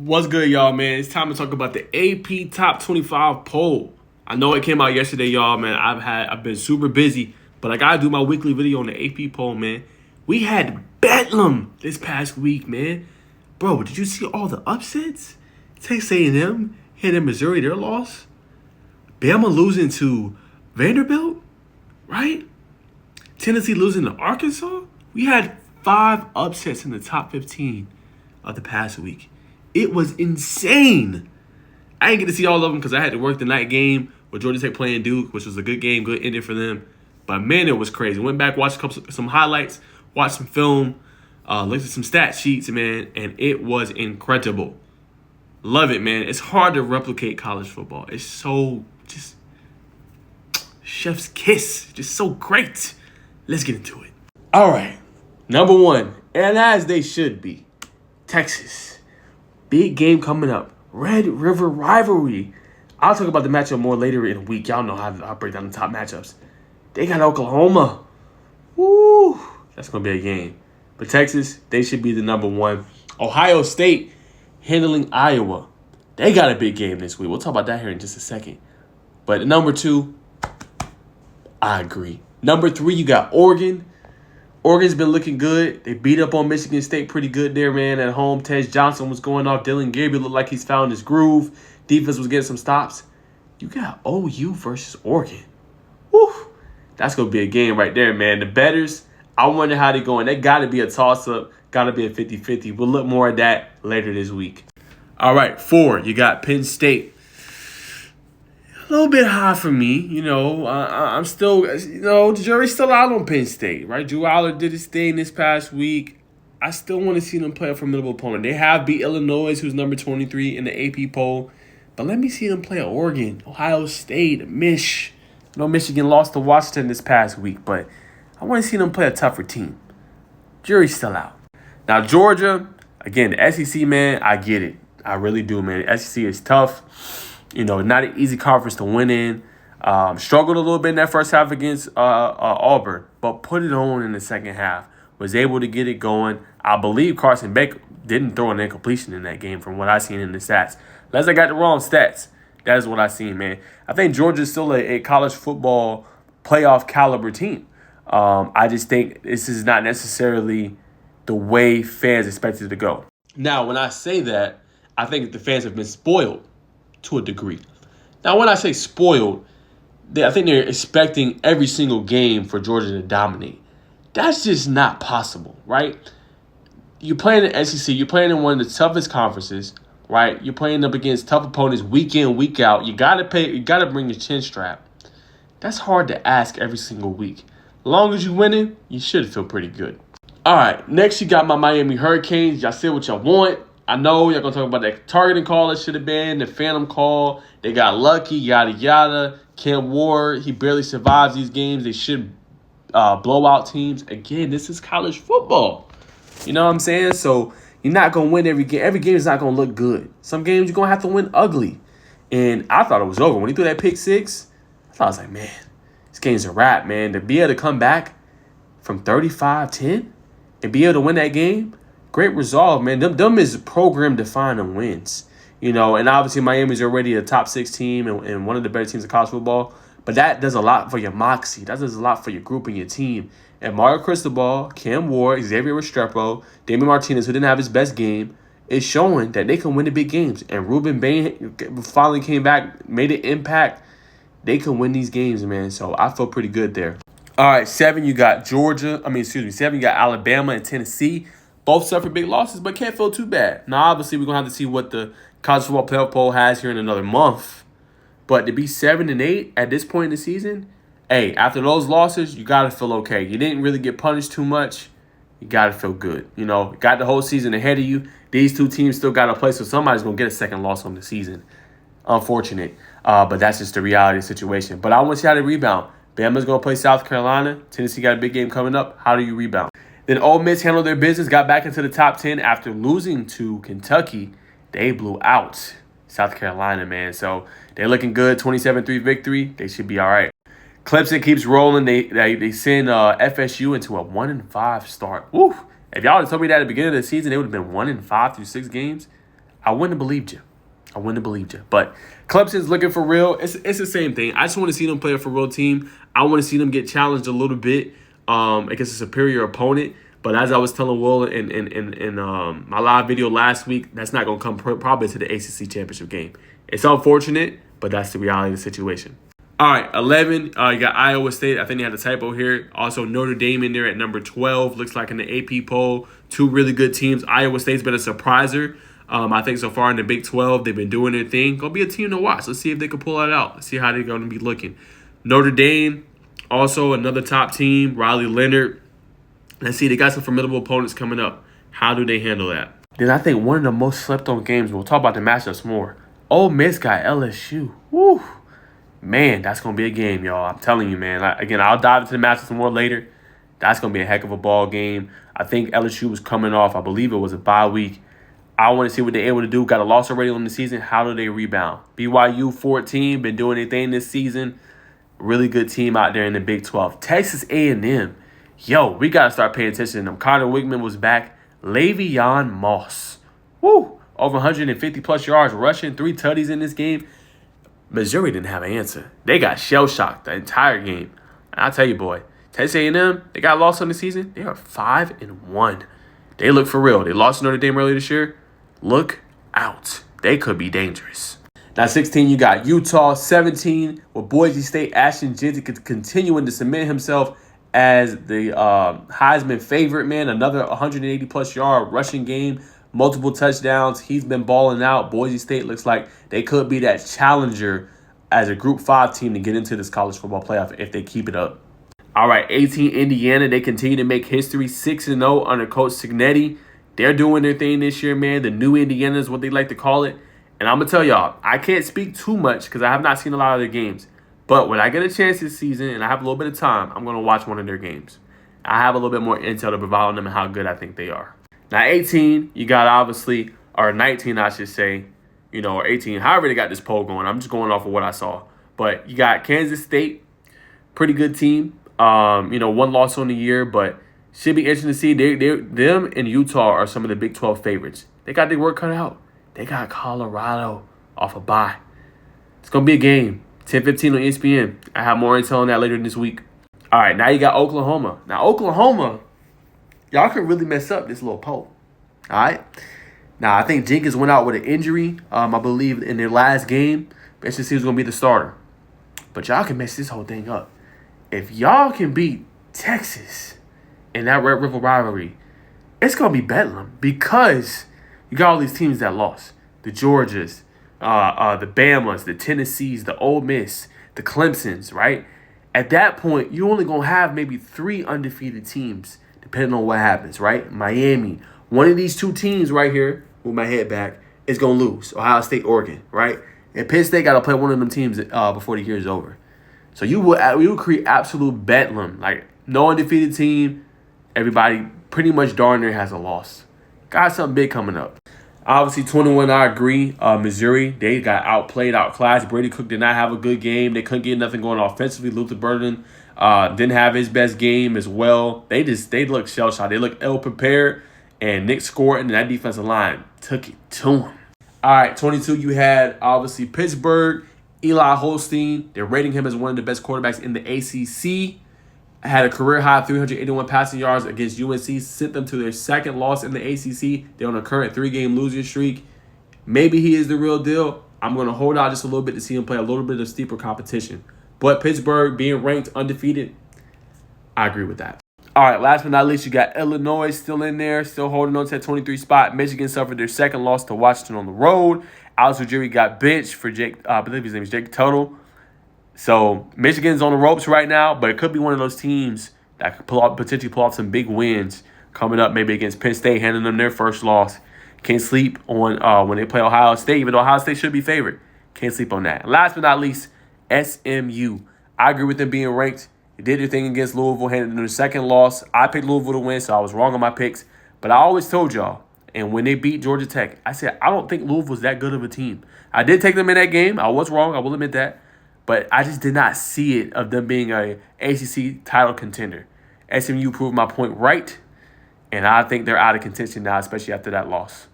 What's good, y'all, man? It's time to talk about the AP Top 25 poll. I know it came out yesterday, y'all, man. I've been super busy, but I gotta do my weekly video on the AP poll, man. We had Bedlam this past week, man. Bro, did you see all the upsets? Texas A&M hit in Missouri, their loss. Bama losing to Vanderbilt, right? Tennessee losing to Arkansas. We had 5 upsets in the top 15 of the past week. It was insane. I didn't get to see all of them because I had to work the night game with Georgia Tech playing Duke, which was a good game, good ending for them. But man, it was crazy. Went back, watched some highlights, watched some film, looked at some stat sheets, man, and it was incredible. Love it, man. It's hard to replicate college football. It's so just chef's kiss. Just so great. Let's get into it. All right. Number 1, and as they should be, Texas. Big game coming up. Red River rivalry. I'll talk about the matchup more later in the week. Y'all know how I break down the top matchups. They got Oklahoma. Woo. That's going to be a game. But Texas, they should be the number 1. Ohio State handling Iowa. They got a big game this week. We'll talk about that here in just a second. But number 2, I agree. Number 3, you got Oregon. Oregon's been looking good. They beat up on Michigan State pretty good there, man, at home. Tej Johnson was going off. Dylan Gabriel looked like he's found his groove. Defense was getting some stops. You got OU versus Oregon. Woo! That's going to be a game right there, man. The bettors, I wonder how they're going. They got to be a toss-up. Got to be a 50-50. We'll look more at that later this week. All right, 4, you got Penn State. A little bit high for me, I'm still, the jury's still out on Penn State, right? Drew Aller did his thing this past week. I still want to see them play a formidable opponent. They have beat Illinois, who's number 23 in the AP poll. But let me see them play Oregon, Ohio State, Mich. I know Michigan lost to Washington this past week, but I want to see them play a tougher team. Jury's still out. Now, Georgia, again, the SEC, man, I get it. I really do, man. The SEC is tough. Not an easy conference to win in. Struggled a little bit in that first half against Auburn, but put it on in the second half. Was able to get it going. I believe Carson Beck didn't throw an incompletion in that game from what I seen in the stats. Unless I got the wrong stats. That is what I seen, man. I think Georgia's still a college football playoff caliber team. I just think this is not necessarily the way fans expected it to go. Now, when I say that, I think the fans have been spoiled to a degree. Now, when I say spoiled, I think they're expecting every single game for Georgia to dominate. That's just not possible, right? You're playing in the SEC. You're playing in one of the toughest conferences, right? You're playing up against tough opponents week in, week out. You gotta bring your chin strap. That's hard to ask every single week. As long as you're winning, you should feel pretty good. All right, next you got my Miami Hurricanes. Y'all say what y'all want. I know y'all going to talk about that targeting call that should have been, the phantom call. They got lucky, yada, yada. Cam Ward, he barely survives these games. They should blow out teams. Again, this is college football. You know what I'm saying? So you're not going to win every game. Every game is not going to look good. Some games you're going to have to win ugly. And I thought it was over. When he threw that pick 6, I was like, man, this game's a wrap, man. To be able to come back from 35-10 and be able to win that game, great resolve, man. Them is program-defining wins. And obviously Miami's already a top 6 team and one of the better teams in college football. But that does a lot for your moxie. That does a lot for your group and your team. And Mario Cristobal, Cam Ward, Xavier Restrepo, Damian Martinez, who didn't have his best game, is showing that they can win the big games. And Ruben Bain finally came back, made an impact. They can win these games, man. So I feel pretty good there. All right, 7, you got 7, you got Alabama and Tennessee. Both suffered big losses, but can't feel too bad. Now, obviously, we're going to have to see what the college football playoff poll has here in another month. But to be 7-8 at this point in the season, hey, after those losses, you got to feel okay. You didn't really get punished too much. You got to feel good. Got the whole season ahead of you. These two teams still got to play, so somebody's going to get a second loss on the season. Unfortunate. But that's just the reality of the situation. But I want to see how they rebound. Bama's going to play South Carolina. Tennessee got a big game coming up. How do you rebound? Then Ole Miss handled their business, got back into the top 10 after losing to Kentucky. They blew out South Carolina, man. So they're looking good. 27-3 victory. They should be all right. Clemson keeps rolling. They send FSU into a 1-5 start. Woo! If y'all had told me that at the beginning of the season, they would have been 1-5 through 6 games, I wouldn't have believed you. I wouldn't have believed you. But Clemson's looking for real. It's the same thing. I just want to see them play a for real team. I want to see them get challenged a little bit against a superior opponent. But as I was telling Will in my live video last week, that's not going to come probably to the ACC championship game. It's unfortunate, but that's the reality of the situation. All right, 11, you got Iowa State. I think they had a typo here. Also, Notre Dame in there at number 12. Looks like in the AP poll, two really good teams. Iowa State's been a surpriser. I think so far in the Big 12, they've been doing their thing. Going to be a team to watch. Let's see if they can pull it out. Let's see how they're going to be looking. Notre Dame, also another top team. Riley Leonard. Let's see, they got some formidable opponents coming up. How do they handle that? Then I think one of the most slept-on games, we'll talk about the matchups more. Ole Miss got LSU. Woo! Man, that's going to be a game, y'all. I'm telling you, man. Again, I'll dive into the matchups more later. That's going to be a heck of a ball game. I think LSU was coming off, I believe it was a bye week. I want to see what they're able to do. Got a loss already on the season. How do they rebound? BYU 14, been doing their thing this season. Really good team out there in the Big 12. Texas A&M. Yo, we got to start paying attention to them. Connor Wigman was back. Le'Veon Moss. Woo! Over 150-plus yards rushing, 3 tutties in this game. Missouri didn't have an answer. They got shell-shocked the entire game. And I'll tell you, boy, Texas A&M, they got lost on the season. They are 5-1. They look for real. They lost to Notre Dame earlier this year. Look out. They could be dangerous. Now, 16, you got Utah. 17, with Boise State, Ashton Jeanty continuing to cement himself as the Heisman favorite, man. Another 180-plus yard rushing game, multiple touchdowns. He's been balling out. Boise State looks like they could be that challenger as a Group 5 team to get into this college football playoff if they keep it up. All right, 18, Indiana. They continue to make history, 6-0 under Coach Cignetti. They're doing their thing this year, man. The new Indiana is what they like to call it. And I'm going to tell y'all, I can't speak too much because I have not seen a lot of their games. But when I get a chance this season and I have a little bit of time, I'm going to watch one of their games. I have a little bit more intel to provide on them and how good I think they are. Now, 18, you got obviously, or 19, I should say, or 18. However they got this poll going. I'm just going off of what I saw. But you got Kansas State, pretty good team. One loss on the year, but should be interesting to see. Them and Utah are some of the Big 12 favorites. They got their work cut out. They got Colorado off a bye. It's going to be a game. 10:15 on ESPN. I have more intel on that later this week. All right, now you got Oklahoma. Now, Oklahoma, y'all can really mess up this little poll. All right? Now, I think Jenkins went out with an injury, I believe, in their last game. SEC was going to be the starter. But y'all can mess this whole thing up. If y'all can beat Texas in that Red River rivalry, it's going to be bedlam because you got all these teams that lost. The Georgias, the Bamas, the Tennessees, the Ole Miss, the Clemsons, right? At that point, you're only going to have maybe 3 undefeated teams, depending on what happens, right? Miami, one of these 2 teams right here, with my head back, is going to lose. Ohio State, Oregon, right? And Penn State got to play one of them teams before the year is over. So you will create absolute bedlam. Like, no undefeated team. Everybody pretty much darn near has a loss. Got something big coming up. Obviously, 21, I agree. Missouri, they got outplayed, outclassed. Brady Cook did not have a good game. They couldn't get nothing going offensively. Luther Burden didn't have his best game as well. They look shell-shocked. They look ill-prepared. And Nick Scott and that defensive line took it to him. All right, 22, you had, obviously, Pittsburgh, Eli Holstein. They're rating him as one of the best quarterbacks in the ACC. Had a career-high 381 passing yards against UNC, sent them to their second loss in the ACC. They're on a current 3-game losing streak. Maybe he is the real deal. I'm going to hold out just a little bit to see him play a little bit of steeper competition. But Pittsburgh being ranked undefeated, I agree with that. All right, last but not least, you got Illinois still in there, still holding on to that 23 spot. Michigan suffered their second loss to Washington on the road. Alex Ujiri got benched for I believe his name is Jake Tuttle. So Michigan's on the ropes right now, but it could be one of those teams that could potentially pull off some big wins coming up, maybe against Penn State, handing them their first loss. Can't sleep on when they play Ohio State, even though Ohio State should be favored. Can't sleep on that. Last but not least, SMU. I agree with them being ranked. They did their thing against Louisville, handed them their second loss. I picked Louisville to win, so I was wrong on my picks. But I always told y'all, and when they beat Georgia Tech, I said, I don't think Louisville's that good of a team. I did take them in that game. I was wrong. I will admit that. But I just did not see it of them being a ACC title contender. SMU proved my point right, and I think they're out of contention now, especially after that loss.